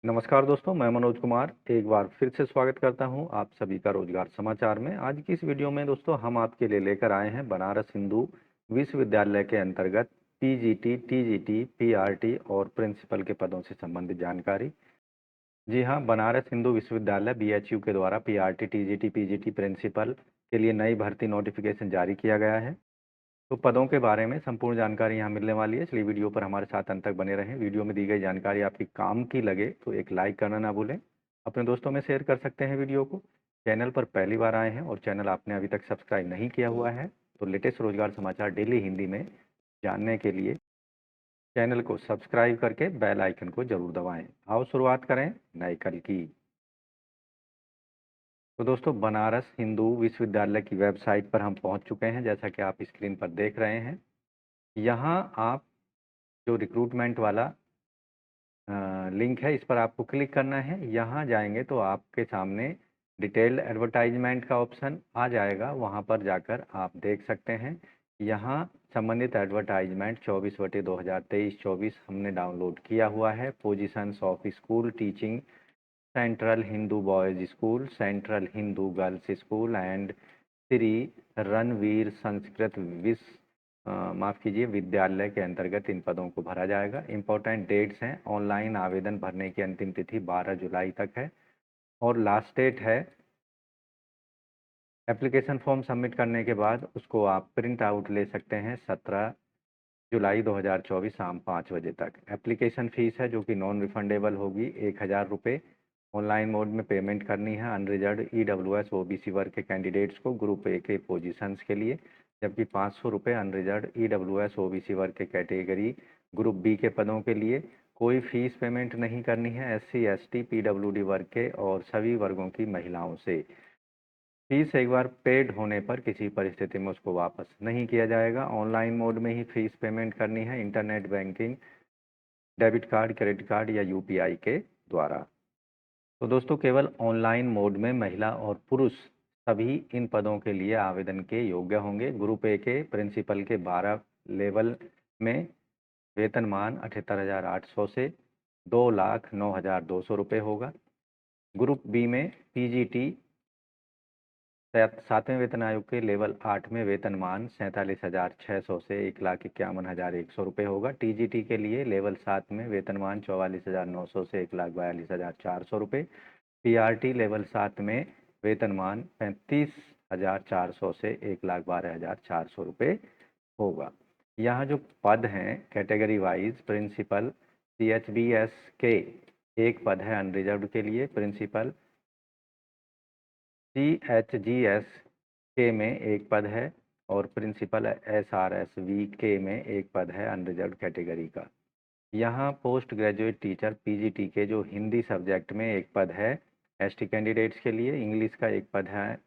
नमस्कार दोस्तों, मैं मनोज कुमार एक बार फिर से स्वागत करता हूं आप सभी का रोजगार समाचार में। आज की इस वीडियो में दोस्तों हम आपके लिए लेकर आए हैं बनारस हिंदू विश्वविद्यालय के अंतर्गत पीजीटी, टीजीटी, पीआरटी और प्रिंसिपल के पदों से संबंधित जानकारी। जी हां, बनारस हिंदू विश्वविद्यालय बीएचयू के द्वारा पीआरटी, टीजीटी, पीजीटी, प्रिंसिपल के लिए नई भर्ती नोटिफिकेशन जारी किया गया है। तो पदों के बारे में संपूर्ण जानकारी यहाँ मिलने वाली है, इसलिए वीडियो पर हमारे साथ अंत तक बने रहें। वीडियो में दी गई जानकारी आपकी काम की लगे तो एक लाइक करना ना भूलें। अपने दोस्तों में शेयर कर सकते हैं वीडियो को। चैनल पर पहली बार आए हैं और चैनल आपने अभी तक सब्सक्राइब नहीं किया हुआ है तो लेटेस्ट रोजगार समाचार डेली हिंदी में जानने के लिए चैनल को सब्सक्राइब करके बेल आइकन को जरूर दबाएं। आओ शुरुआत करें नए कल की। तो दोस्तों, बनारस हिंदू विश्वविद्यालय की वेबसाइट पर हम पहुंच चुके हैं, जैसा कि आप स्क्रीन पर देख रहे हैं। यहाँ आप जो रिक्रूटमेंट वाला लिंक है, इस पर आपको क्लिक करना है। यहाँ जाएंगे तो आपके सामने डिटेल्ड एडवर्टाइजमेंट का ऑप्शन आ जाएगा, वहाँ पर जाकर आप देख सकते हैं। यहाँ संबंधित एडवर्टाइजमेंट 24/2023-24 हमने डाउनलोड किया हुआ है। Positions of school teaching central Hindu boys school, central Hindu girls school and Shri Ranveer Sanskrit माफ़ कीजिए विद्यालय के अंतर्गत इन पदों को भरा जाएगा। इम्पोर्टेंट डेट्स हैं। ऑनलाइन आवेदन भरने की अंतिम तिथि 12 जुलाई तक है और लास्ट डेट है एप्लीकेशन फॉर्म सबमिट करने के बाद उसको आप प्रिंट आउट ले सकते हैं 17 जुलाई 2024 शाम 5 बजे तक। एप्लीकेशन फ़ीस है जो कि नॉन रिफंडेबल होगी, 1000 रुपये। ऑनलाइन मोड में पेमेंट करनी है अनरिजर्व्ड ईडब्ल्यूएस ओबीसी वर्ग के कैंडिडेट्स को ग्रुप ए के पोजीशंस के लिए, जबकि 500 रुपये अनरिजर्व्ड ईडब्ल्यूएस ओबीसी वर्ग के कैटेगरी ग्रुप बी के पदों के लिए। कोई फीस पेमेंट नहीं करनी है एससी, एसटी, पीडब्ल्यूडी वर्ग के और सभी वर्गों की महिलाओं से। फीस एक बार पेड होने पर किसी परिस्थिति में उसको वापस नहीं किया जाएगा। ऑनलाइन मोड में ही फीस पेमेंट करनी है internet banking, debit card, credit card या यूपीआई के द्वारा। तो दोस्तों, केवल ऑनलाइन मोड में महिला और पुरुष सभी इन पदों के लिए आवेदन के योग्य होंगे। ग्रुप ए के प्रिंसिपल के 12 लेवल में वेतनमान 78,800 से 2,09,200 रुपये होगा। ग्रुप बी में पीजीटी 7वें वेतन आयोग के लेवल 8 में वेतनमान 47,600 से 1,51,100 रुपये होगा। टीजीटी के लिए लेवल 7 में वेतनमान 44,900 से 1,42,400 रुपये। पीआरटी लेवल 7 में वेतनमान 35,400 से 1,12,400 रुपये होगा। यहाँ जो पद हैं कैटेगरी वाइज, प्रिंसिपल सीएचबीएस के एक पद है अनरिजर्व्ड के लिए, प्रिंसिपल सीएचजीएस के में एक पद है और प्रिंसिपल एसआरएसवी के में एक पद है अनरिजर्व्ड कैटेगरी का। यहाँ पोस्ट ग्रेजुएट टीचर पीजीटी के जो हिंदी सब्जेक्ट में एक पद है एसटी कैंडिडेट्स के लिए, इंग्लिश का एक पद है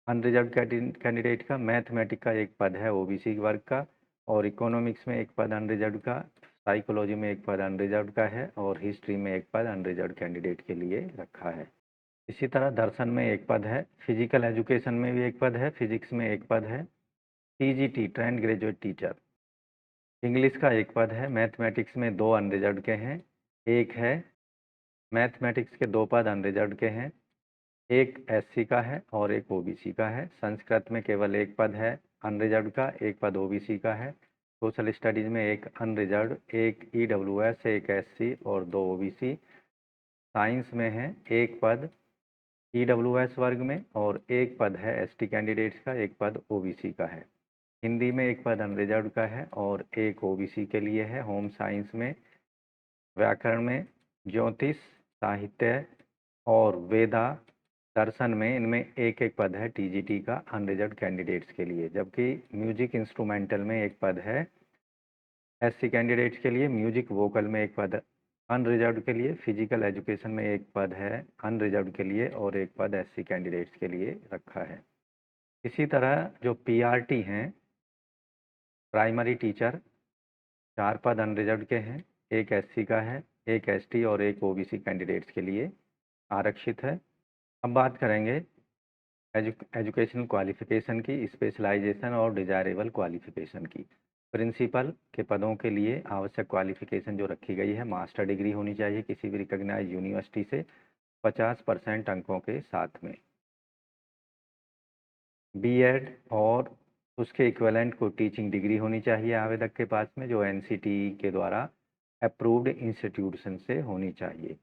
अनरिजर्व्ड कैंडिडेट का, मैथमेटिक का एक पद है ओबीसी वर्ग का और इकोनॉमिक्स में एक पद अनरिजर्व्ड का, साइकोलॉजी में एक पद अनरिजर्व्ड का है और हिस्ट्री में एक पद अनरिजर्व्ड कैंडिडेट के लिए रखा है। इसी तरह दर्शन में एक पद है, फिजिकल एजुकेशन में भी एक पद है, फिजिक्स में एक पद है, TGT trained graduate teacher, English का एक पद है, मैथमेटिक्स में 2 अनरिजर्व्ड के हैं, एक है मैथमेटिक्स के 2 पद अनरिजर्व्ड के हैं, एक एससी का है और एक ओबीसी का है। संस्कृत में केवल एक पद है अनरिजर्व्ड का, एक पद ओबीसी का है। सोशल स्टडीज़ में एक अनरिजर्व्ड, एक ईडब्ल्यूएस, एक एससी और 2 ओबीसी। साइंस में है एक पद ईडब्ल्यूएस वर्ग में और एक पद है एसटी कैंडिडेट्स का, एक पद ओबीसी का है। हिंदी में एक पद अनरिजर्व्ड का है और एक ओबीसी के लिए है। होम साइंस में, व्याकरण में, ज्योतिष, साहित्य और वेदा दर्शन में इनमें एक एक पद है टीजीटी का अनरिजर्व्ड कैंडिडेट्स के लिए, जबकि म्यूजिक इंस्ट्रूमेंटल में एक पद है एससी कैंडिडेट्स के लिए, म्यूजिक वोकल में एक पद अनरिजर्व्ड के लिए, फिजिकल एजुकेशन में एक पद है अनरिजर्व्ड के लिए और एक पद एससी कैंडिडेट्स के लिए रखा है। इसी तरह जो पीआरटी हैं, प्राइमरी टीचर, 4 पद अनरिजर्व्ड के हैं, एक एससी का है, एक एसटी और एक ओबीसी कैंडिडेट्स के लिए आरक्षित है। अब बात करेंगे एजुकेशनल क्वालिफिकेशन की, स्पेशलाइजेशन और डिजायरेबल क्वालिफिकेशन की। प्रिंसिपल के पदों के लिए आवश्यक क्वालिफिकेशन जो रखी गई है, मास्टर डिग्री होनी चाहिए किसी भी रिकॉग्नाइज्ड यूनिवर्सिटी से 50% अंकों के साथ में। बीएड और उसके इक्विवेलेंट को टीचिंग डिग्री होनी चाहिए आवेदक के पास में, जो एनसीटीई के द्वारा अप्रूव्ड इंस्टीट्यूशन से होनी चाहिए।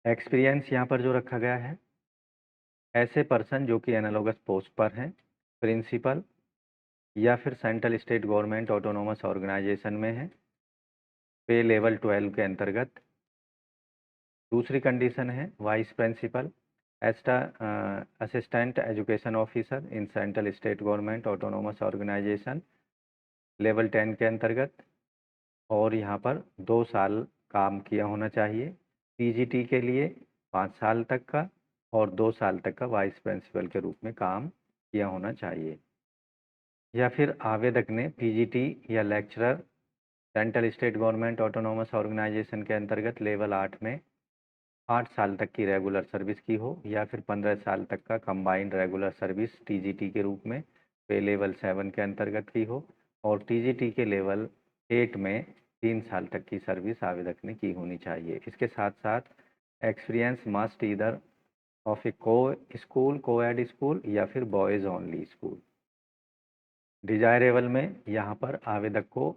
एक्सपीरियंस यहाँ पर जो रखा गया है, ऐसे पर्सन जो कि एनालॉगस पोस्ट पर हैं, प्रिंसिपल या फिर central state government autonomous organisation में है, पे लेवल 12 के अंतर्गत। दूसरी कंडीशन है vice principal assistant education officer in central state government autonomous organisation level 10 के अंतर्गत, और यहाँ पर 2 साल काम किया होना चाहिए। पीजीटी के लिए 5 साल तक का और 2 साल तक का वाइस प्रिंसिपल के रूप में काम किया होना चाहिए। या फिर आवेदक ने पीजीटी या lecturer central state government autonomous organisation के अंतर्गत लेवल 8 में 8 साल तक की रेगुलर सर्विस की हो, या फिर 15 साल तक का कंबाइंड रेगुलर सर्विस टीजीटी के रूप में पे लेवल 7 के अंतर्गत की हो, और टीजीटी के लेवल 8 में 3 साल तक की सर्विस आवेदक ने की होनी चाहिए। इसके साथ साथ experience must either of A coed school या फिर बॉयज़ ओनली स्कूल। डिजायरेबल में यहाँ पर आवेदक को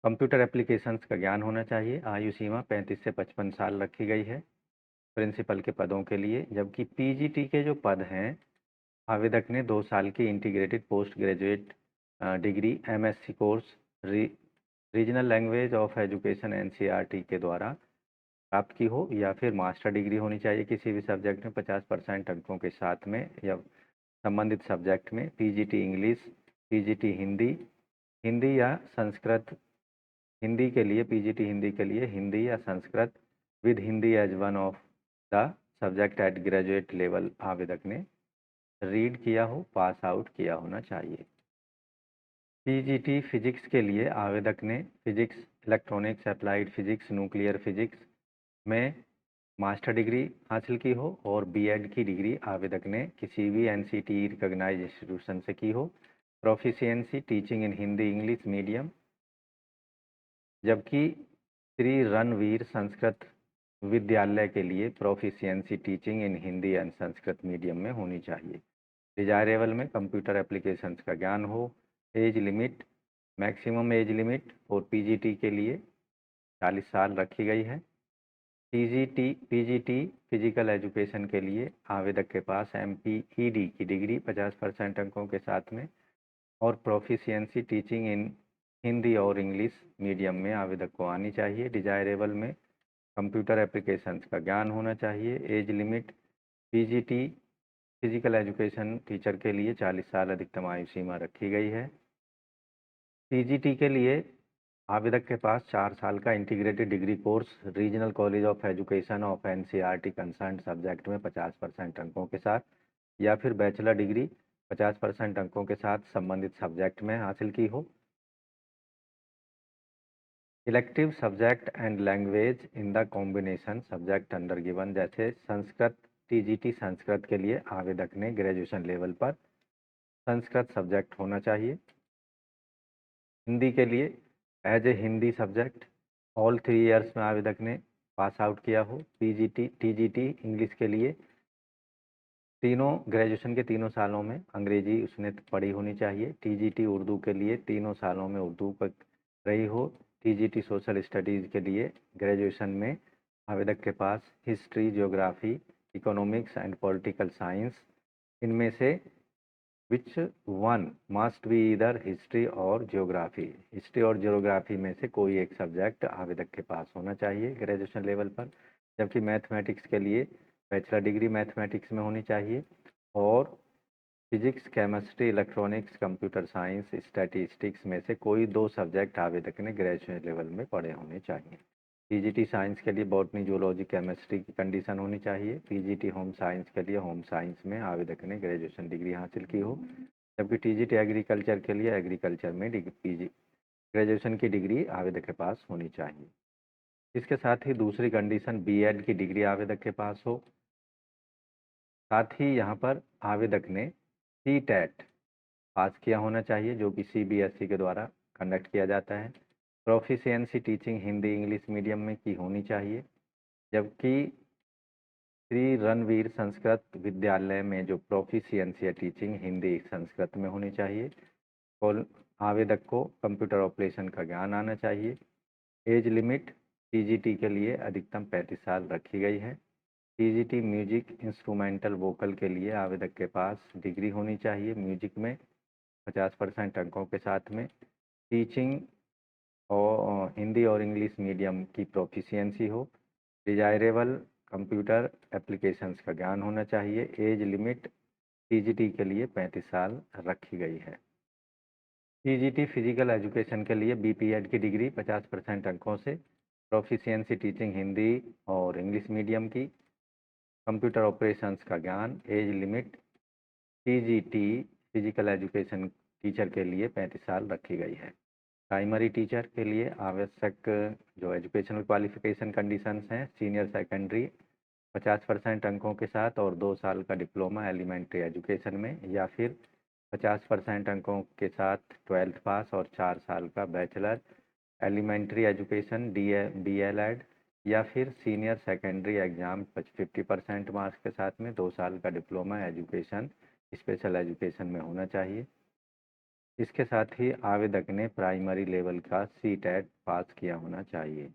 कंप्यूटर एप्लीकेशंस का ज्ञान होना चाहिए। आयु सीमा 35 से 55 साल रखी गई है प्रिंसिपल के पदों के लिए, जबकि पीजीटी के जो पद हैं, आवेदक ने 2 साल की integrated post graduate degree MSc course regional language of education NCERT के द्वारा प्राप्त की हो, या फिर मास्टर डिग्री होनी चाहिए किसी भी सब्जेक्ट में 50% अंकों के साथ में, या संबंधित सब्जेक्ट में PGT English, PGT Hindi, Hindi या संस्कृत, हिंदी के लिए पीजीटी हिंदी के लिए हिंदी या Sanskrit with Hindi as one of the subject at graduate level आवेदक ने रीड किया हो, पास आउट किया होना चाहिए। पीजीटी फिजिक्स के लिए आवेदक ने physics, electronics, applied physics, nuclear physics में मास्टर डिग्री हासिल की हो, और बीएड की डिग्री आवेदक ने किसी भी एनसीटीई रिकॉग्नाइज्ड इंस्टीट्यूशन से की हो। Proficiency teaching in Hindi English medium, जबकि श्री रणवीर संस्कृत विद्यालय के लिए proficiency teaching in Hindi and Sanskrit medium में होनी चाहिए। डिजायरेबल में कंप्यूटर एप्लीकेशंस का ज्ञान हो। Age limit, maximum age limit और पीजीटी के लिए 40 साल रखी गई है। पीजीटी फिजिकल एजुकेशन के लिए आवेदक के पास एमपीईडी की डिग्री 50% अंकों के साथ में, और प्रोफिशिएंसी टीचिंग इन हिंदी और इंग्लिश मीडियम में आवेदक को आनी चाहिए। डिजायरेबल में कंप्यूटर एप्लीकेशंस का ज्ञान होना चाहिए। Age limit PGT physical education teacher के लिए 40 साल अधिकतम आयु सीमा रखी गई है। पीजीटी के लिए आवेदक के पास 4 साल का integrated degree course regional college of education of NCERT concern subject में 50% अंकों के साथ, या फिर बैचलर डिग्री 50% अंकों के साथ संबंधित सब्जेक्ट में हासिल की हो। Elective subject and language in the combination subject under given, जैसे संस्कृत, टीजीटी संस्कृत के लिए आवेदक ने ग्रेजुएशन लेवल पर संस्कृत सब्जेक्ट होना चाहिए। हिंदी के लिए as a Hindi subject all 3 years में आवेदक ने पास आउट किया हो। टीजीटी इंग्लिश के लिए तीनों ग्रेजुएशन के तीनों सालों में अंग्रेजी उसने पढ़ी होनी चाहिए। टीजीटी उर्दू के लिए तीनों सालों में उर्दू पर रही हो। टीजीटी सोशल स्टडीज़ के लिए ग्रेजुएशन में आवेदक के पास history, geography, economics and political science, इनमें से which one must be either history और ज्योग्राफी, हिस्ट्री और ज्योग्राफी में से कोई एक सब्जेक्ट आवेदक के पास होना चाहिए ग्रेजुएशन लेवल पर। जबकि मैथमेटिक्स के लिए बैचलर डिग्री मैथमेटिक्स में होनी चाहिए, और physics, chemistry, electronics, computer science, statistics में से कोई 2 सब्जेक्ट आवेदक ने ग्रेजुएशन लेवल में पढ़े होने चाहिए। पीजीटी साइंस के लिए बॉटनी, जूलॉजी, केमिस्ट्री की कंडीशन होनी चाहिए। पीजीटी होम साइंस के लिए होम साइंस में आवेदक ने ग्रेजुएशन डिग्री हासिल की हो, जबकि टीजीटी एग्रीकल्चर के लिए एग्रीकल्चर में ग्रेजुएशन की डिग्री आवेदक के पास होनी चाहिए। इसके साथ ही दूसरी कंडीशन बीएड की डिग्री आवेदक के पास हो। साथ ही यहाँ पर आवेदक ने सीटेट पास किया होना चाहिए, जो कि सीबीएसई के द्वारा कंडक्ट किया जाता है। Proficiency teaching Hindi English medium में की होनी चाहिए, जबकि श्री रणवीर संस्कृत विद्यालय में जो प्रोफिशिएंसी है टीचिंग हिंदी संस्कृत में होनी चाहिए। और आवेदक को कंप्यूटर ऑपरेशन का ज्ञान आना चाहिए। एज लिमिट टीजीटी के लिए अधिकतम 35 साल रखी गई है। टीजीटी म्यूजिक इंस्ट्रूमेंटल वोकल के लिए आवेदक के पास डिग्री होनी चाहिए म्यूजिक में 50% अंकों के साथ में। टीचिंग और हिंदी और इंग्लिश मीडियम की प्रोफिशिएंसी हो। डिजायरेबल कंप्यूटर एप्लीकेशंस का ज्ञान होना चाहिए। एज लिमिट टीजीटी के लिए 35 साल रखी गई है। टीजीटी फिजिकल एजुकेशन के लिए बीपीएड की डिग्री 50% अंकों से। प्रोफिशिएंसी टीचिंग हिंदी और इंग्लिश मीडियम की। कंप्यूटर ऑपरेशंस का ज्ञान। Age limit TGT physical education teacher के लिए 35 साल रखी गई है। प्राइमरी टीचर के लिए आवश्यक जो एजुकेशनल क्वालिफिकेशन कंडीशंस हैं, सीनियर सेकेंडरी 50% अंकों के साथ और 2 साल का डिप्लोमा एलिमेंट्री एजुकेशन में, या फिर 50% अंकों के साथ 12th पास और 4 साल का बैचलर एलिमेंट्री एजुकेशन DLED, या फिर सीनियर सेकेंडरी एग्ज़ाम 50% मार्क्स के साथ में 2 साल का डिप्लोमा एजुकेशन स्पेशल एजुकेशन में होना चाहिए। इसके साथ ही आवेदक ने प्राइमरी लेवल का CTET पास किया होना चाहिए।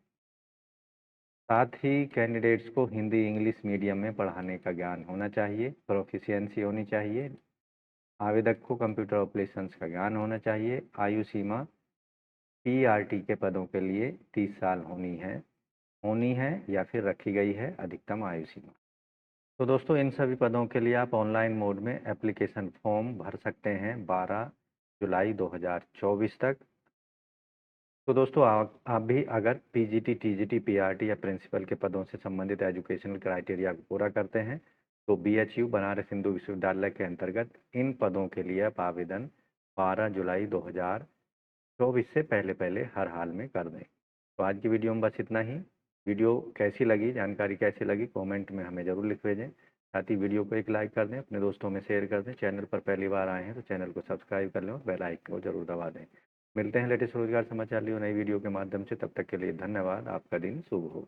साथ ही कैंडिडेट्स को हिंदी इंग्लिश मीडियम में पढ़ाने का ज्ञान होना चाहिए, प्रोफिशिएंसी होनी चाहिए। आवेदक को कंप्यूटर ऑपरेशंस का ज्ञान होना चाहिए। आयु सीमा PRT के पदों के लिए 30 साल होनी है या फिर रखी गई है अधिकतम आयु सीमा। तो दोस्तों इन सभी पदों के लिए आप ऑनलाइन मोड में एप्लीकेशन फॉर्म भर सकते हैं 12 जुलाई 2024 तक। तो दोस्तों आप भी अगर PGT TGT PRT या प्रिंसिपल के पदों से संबंधित एजुकेशनल क्राइटेरिया को पूरा करते हैं तो BHU बनारस हिंदू विश्वविद्यालय के अंतर्गत इन पदों के लिए आप आवेदन 12 जुलाई 2024 से पहले हर हाल में कर दें। तो आज की वीडियो में बस इतना ही। वीडियो कैसी लगी, जानकारी कैसी लगी, कमेंट में हमें ज़रूर लिख भेजें। साथ ही वीडियो को एक लाइक कर दें, अपने दोस्तों में शेयर कर दें। चैनल पर पहली बार आए हैं तो चैनल को सब्सक्राइब कर लें और बेल आइकन को जरूर दबा दें। मिलते हैं लेटेस्ट रोजगार समाचार लिए नई वीडियो के माध्यम से। तब तक के लिए धन्यवाद। आपका दिन शुभ हो।